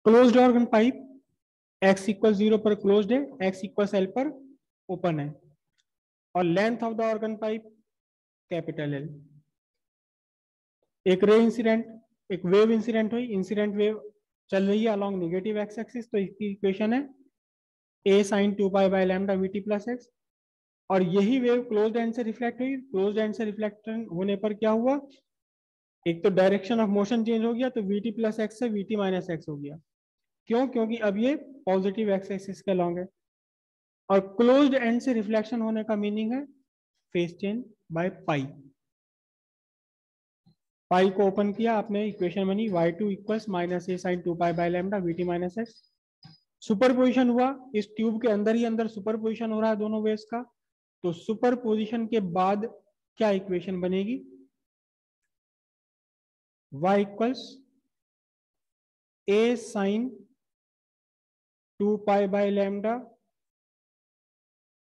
Closed organ pipe x equal 0 पर closed है, x equal L पर ओपन है, और length of the organ pipe capital L. एक रे इंसिडेंट, एक वेव इंसिडेंट हुई, इंसिडेंट वेव चल रही है अलॉन्ग नेगेटिव एक्स एक्सिस, तो इसकी इक्वेशन है a sin 2 pi by lambda v t plus x. और यही वेव क्लोज्ड एंड से रिफ्लेक्ट हुई, क्लोज्ड एंड से रिफ्लेक्ट होने पर क्या हुआ, एक तो डायरेक्शन ऑफ मोशन चेंज हो गया, तो वी टी प्लस एक्स से वी टी माइनस एक्स हो गया। क्यों? क्योंकि अब ये पॉजिटिव एक्स एक्सिस के अलॉन्ग है। और क्लोज्ड एंड से रिफ्लेक्शन होने का मीनिंग है phase change by pi. Pi को ओपन किया आपने, इक्वेशन बनी y2 equals minus A sine 2 pi by lambda v t minus x. Superposition हुआ, इस ट्यूब के अंदर ही अंदर सुपरपोजिशन हो रहा है दोनों वेव्स का, तो सुपरपोजिशन के बाद क्या इक्वेशन बनेगी, y equals A sine 2 pi by lambda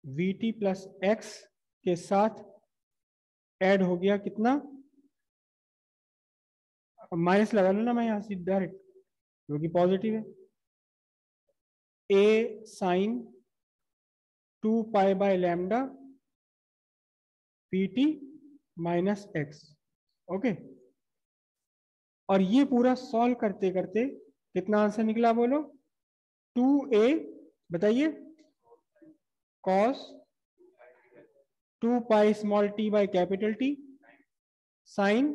v t plus x के साथ ऐड हो गया कितना, माइनस लगा लो ना मैं यहां से डायरेक्ट, जो कि पॉजिटिव है, A sine 2 pi by lambda P T minus X. Okay, और ये पूरा सॉल्व करते करते कितना आंसर निकला बोलो, 2a, बताइए, cos 2 pi small t by capital t sine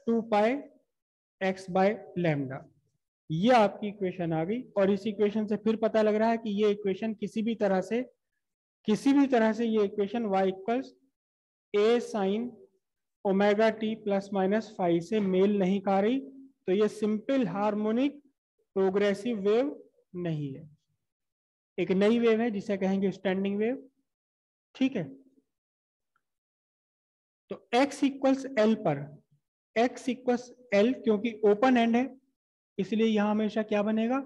2 pi x by lambda. ये आपकी इक्वेशन आ गई। और इस इक्वेशन से फिर पता लग रहा है कि ये इक्वेशन किसी भी तरह से ये equation y equals A sine omega T plus minus five से मेल नहीं खा रही, तो ये सिंपल हार्मोनिक प्रोग्रेसिव वेव नहीं है, एक नई वेव है जिसे कहेंगे स्टैंडिंग वेव। ठीक है, तो x इक्वल्स एल पर, x इक्वल्स एल क्योंकि ओपन एंड है, इसलिए यहां हमेशा क्या बनेगा,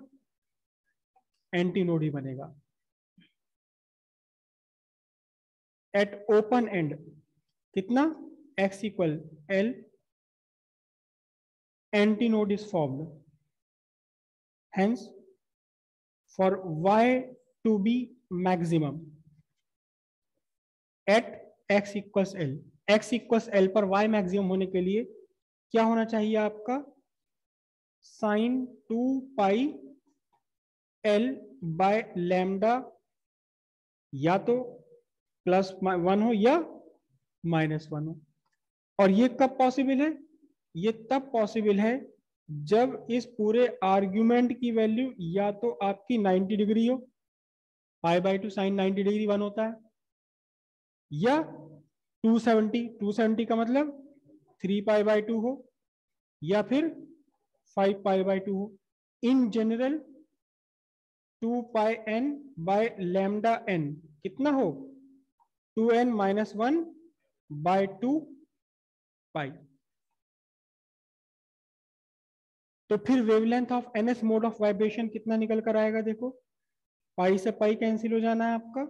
एंटी नोड ही बनेगा। एट ओपन एंड कितना, x equal L, anti node is formed, hence for y to be maximum at x equals L, x equals L पर y मैक्सिमम होने के लिए क्या होना चाहिए आपका, sine 2 pi L by lambda या तो +1 हो या -1 हो। और ये कब पॉसिबल है, ये तब पॉसिबल है जब इस पूरे आर्ग्यूमेंट की वैल्यू या तो आपकी 90 डिग्री हो, π/2 साइन 90 डिग्री 1 होता है, या 270 का मतलब 3π/2 हो, या फिर 5π/2 हो। In general 2πn bye lambda n कितना हो, 2n-1/2 पाई। तो फिर wavelength of nth mode of vibration कितना निकल कर आएगा, देखो पाई से पाई कैंसिल हो जाना है आपका,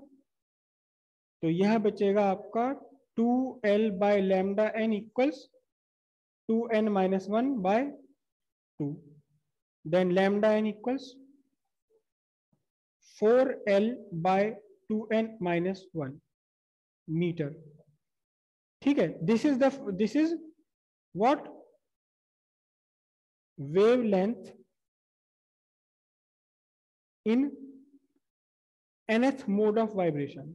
तो यह बचेगा आपका 2l by lambda n equals 2n-1/2, then lambda n equals 4l by 2n-1 metre. ठीक है, this is what wavelength in nth mode of vibration।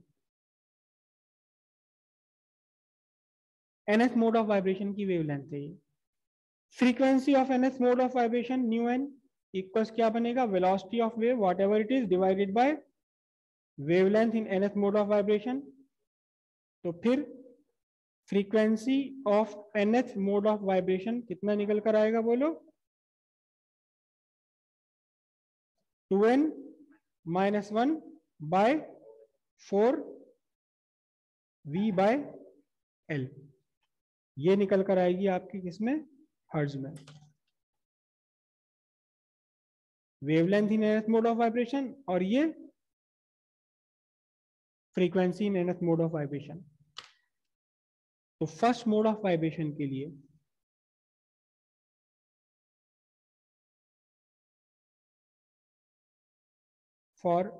nth mode of vibration की wavelength है ये। frequency of nth mode of vibration nu n equals क्या बनेगा, velocity of wave whatever it is divided by wavelength in nth mode of vibration। तो फिर frequency of nth mode of vibration कितना निकल कर आएगा बोलो, 2n-1/4 v/l, ये निकल कर आएगी आपकी किसमें, हर्ट्ज में। Wavelength in nth mode of vibration और ये frequency in nth mode of vibration. तो फर्स्ट मोड ऑफ वाइब्रेशन के लिए for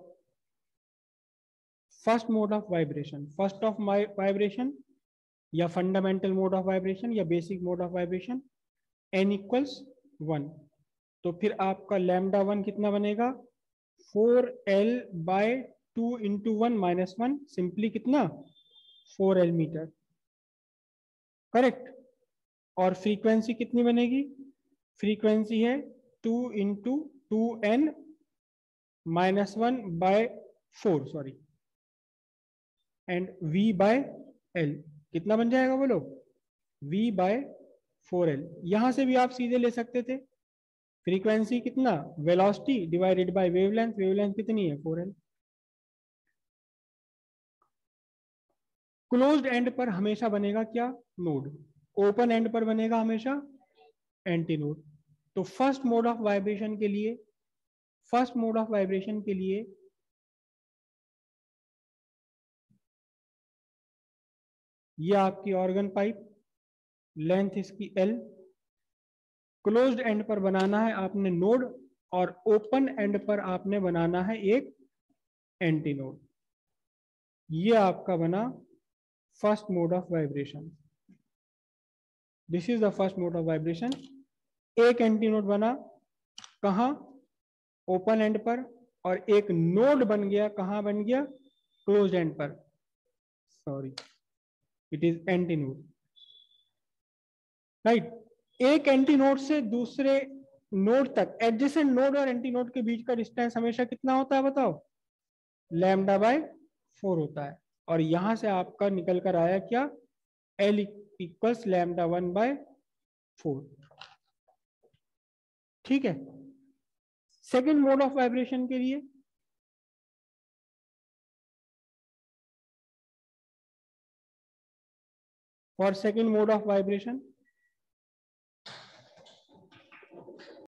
first mode of vibration, first of vibration या फंडामेंटल मोड ऑफ वाइब्रेशन या basic mode of vibration, n equals 1। तो फिर आपका लैम्डा 1 कितना बनेगा, 4l bye 2 into 1 minus 1, simply कितना 4l मीटर, करेक्ट। और फ्रीक्वेंसी कितनी बनेगी, फ्रीक्वेंसी है 2 into 2n minus 1 by 4, sorry, and v by l कितना बन जाएगा बोलो, v बाय 4l। यहां से भी आप सीधे ले सकते थे, फ्रीक्वेंसी कितना, velocity divided by wavelength, wavelength कितनी है 4l। क्लोज्ड एंड पर हमेशा बनेगा क्या, नोड, ओपन एंड पर बनेगा हमेशा एंटी नोड। तो फर्स्ट मोड ऑफ वाइब्रेशन के लिए, फर्स्ट मोड ऑफ वाइब्रेशन के लिए ये आपकी ऑर्गन पाइप, लेंथ इसकी l, क्लोज्ड एंड पर बनाना है आपने नोड और ओपन एंड पर आपने बनाना है एक एंटी नोड। ये आपका बना first mode of vibration, this is the first mode of vibration. एक एंटी नोड बना कहां, ओपन एंड पर, और एक नोड बन गया कहां, बन गया क्लोज्ड एंड पर, sorry it is anti node, right. एक एंटी नोड से दूसरे नोड तक, एडजेसेंट नोड और एंटी नोड के बीच का डिस्टेंस हमेशा कितना होता है बताओ, लैम्डा बाय 4 होता है। और यहां से आपका निकल कर आया क्या, L इक्वल्स लैम्डा 1 बाय 4, ठीक है। सेकेंड मोड ऑफ वाइब्रेशन के लिए, for second mode of vibration